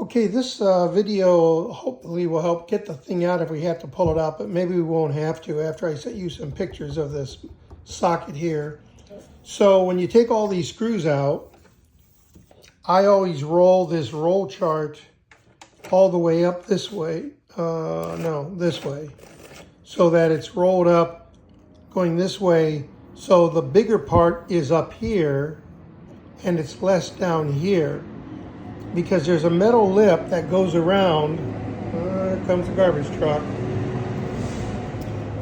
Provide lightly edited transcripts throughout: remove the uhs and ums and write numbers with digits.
Okay, this video hopefully will help get the thing out if we have to pull it out, but maybe we won't have to after I set you some pictures of this socket here. So when you take all these screws out, I always roll this roll chart all the way up this way, this way, so that it's rolled up going this way. So the bigger part is up here and it's less down here, because there's a metal lip that goes around. Here comes the garbage truck.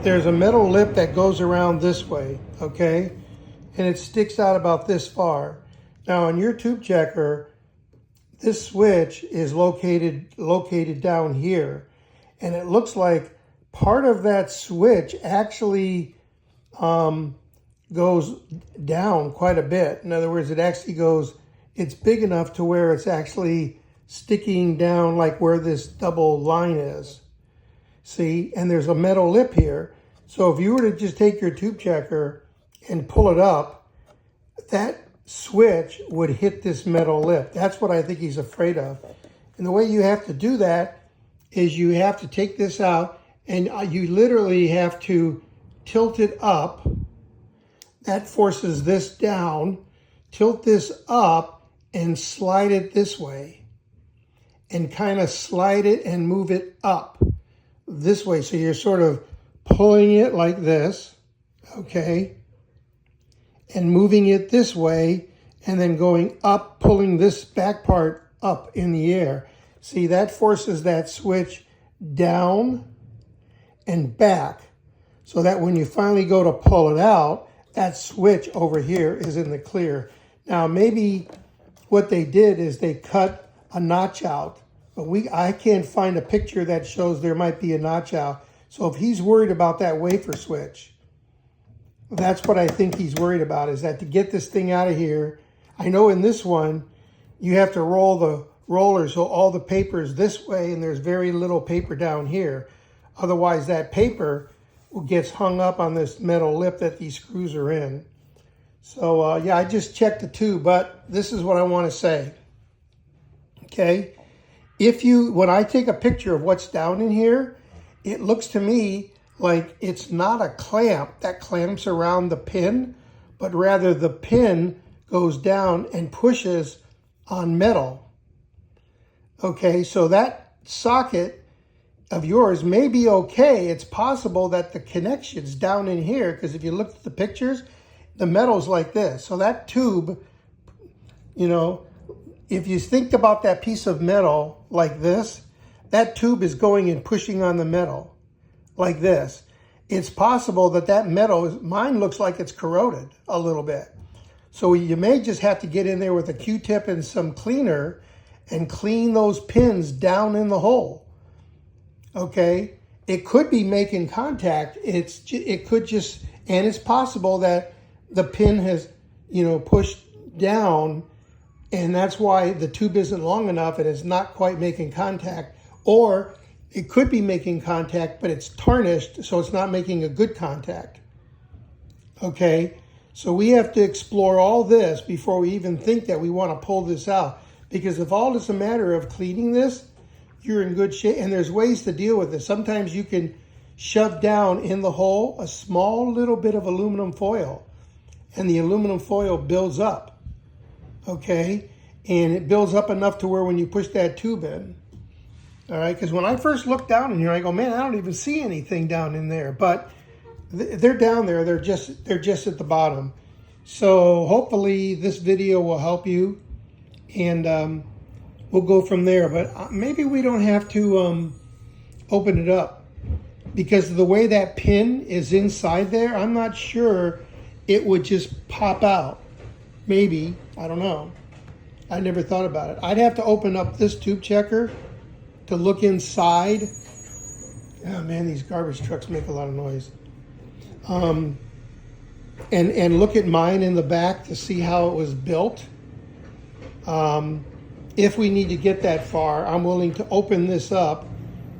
There's a metal lip that goes around this way, okay? And it sticks out about this far. Now on your tube checker, this switch is located down here. And it looks like part of that switch actually goes down quite a bit. In other words, it's big enough to where it's actually sticking down like where this double line is. See, and there's a metal lip here. So if you were to just take your tube checker and pull it up, that switch would hit this metal lip. That's what I think he's afraid of. And the way you have to do that is you have to take this out and you literally have to tilt it up. That forces this down. Tilt this up and slide it this way, and kind of slide it and move it up this way. So you're sort of pulling it like this, okay, and moving it this way, and then going up, pulling this back part up in the air. See, that forces that switch down and back, so that when you finally go to pull it out, that switch over here is in the clear. Now, maybe what they did is they cut a notch out, but I can't find a picture that shows there might be a notch out. So if he's worried about that wafer switch, that's what I think he's worried about, is that to get this thing out of here, I know in this one, you have to roll the roller so all the paper is this way and there's very little paper down here. Otherwise, that paper gets hung up on this metal lip that these screws are in. So yeah, I just checked the tube, but this is what I want to say. Okay, when I take a picture of what's down in here, it looks to me like it's not a clamp that clamps around the pin, but rather the pin goes down and pushes on metal. Okay, so that socket of yours may be okay. It's possible that the connection's down in here, because if you look at the pictures, the metal's like this. So that tube, if you think about that piece of metal like this, that tube is going and pushing on the metal like this. It's possible that metal, mine looks like it's corroded a little bit. So you may just have to get in there with a Q-tip and some cleaner and clean those pins down in the hole. Okay? It could be making contact. It could just, and it's possible that the pin has, pushed down, and that's why the tube isn't long enough and it's not quite making contact. Or it could be making contact, but it's tarnished, so it's not making a good contact. Okay, so we have to explore all this before we even think that we want to pull this out. Because if all it's a matter of cleaning this, you're in good shape. And there's ways to deal with this. Sometimes you can shove down in the hole a small little bit of aluminum foil, and the aluminum foil builds up, okay? And it builds up enough to where when you push that tube in, all right? Because when I first looked down in here, I go, man, I don't even see anything down in there. But they're down there. They're just at the bottom. So hopefully this video will help you, and we'll go from there. But maybe we don't have to open it up, because of the way that pin is inside there, I'm not sure it would just pop out. Maybe, I don't know. I never thought about it. I'd have to open up this tube checker to look inside. Oh man, these garbage trucks make a lot of noise. And look at mine in the back to see how it was built. If we need to get that far, I'm willing to open this up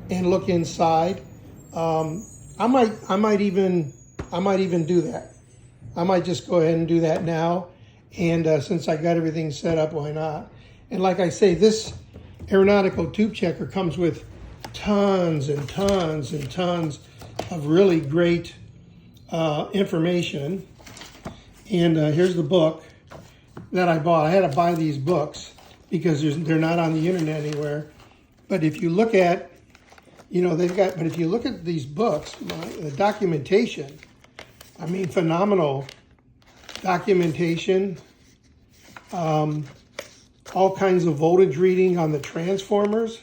and look inside. I might even do that. I might just go ahead and do that now. And since I got everything set up, why not? And like I say, this aeronautical tube checker comes with tons and tons and tons of really great information. And here's the book that I bought. I had to buy these books because they're not on the internet anywhere. But if you look at, but if you look at these books, the documentation, I mean, phenomenal documentation, all kinds of voltage reading on the transformers.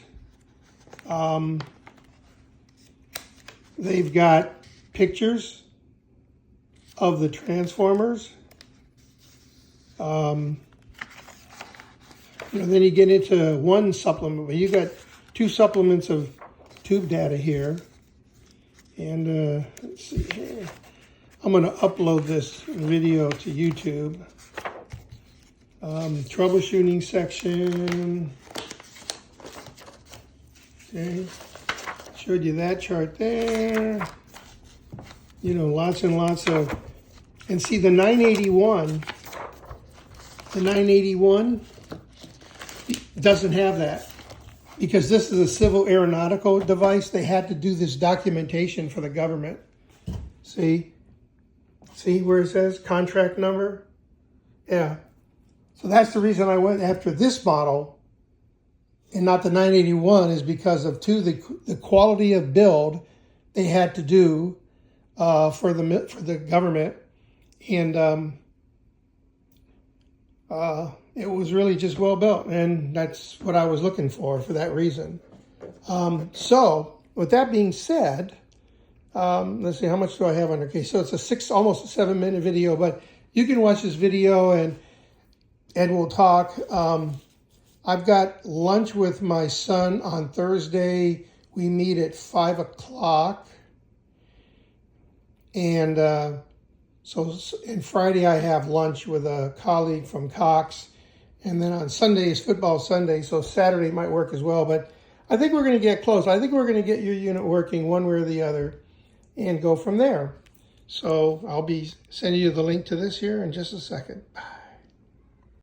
They've got pictures of the transformers. Then you get into one supplement, but you got 2 supplements of tube data here. And let's see here. I'm going to upload this video to YouTube. Troubleshooting section. Okay. Showed you that chart there. Lots and lots of, and see the 981 doesn't have that because this is a civil aeronautical device. They had to do this documentation for the government. See where it says contract number? Yeah. So that's the reason I went after this model and not the 981 is because of the quality of build they had to do for the government, and it was really just well built, and that's what I was looking for that reason. So with that being said, let's see, how much do I have on? Okay, so it's almost a 7-minute video, but you can watch this video and we'll talk. I've got lunch with my son on Thursday. We meet at 5 o'clock. And and Friday I have lunch with a colleague from Cox. And then on Sunday is football Sunday, so Saturday might work as well. But I think we're going to get close. I think we're going to get your unit working one way or the other and go from there. So I'll be sending you the link to this here in just a second. Bye.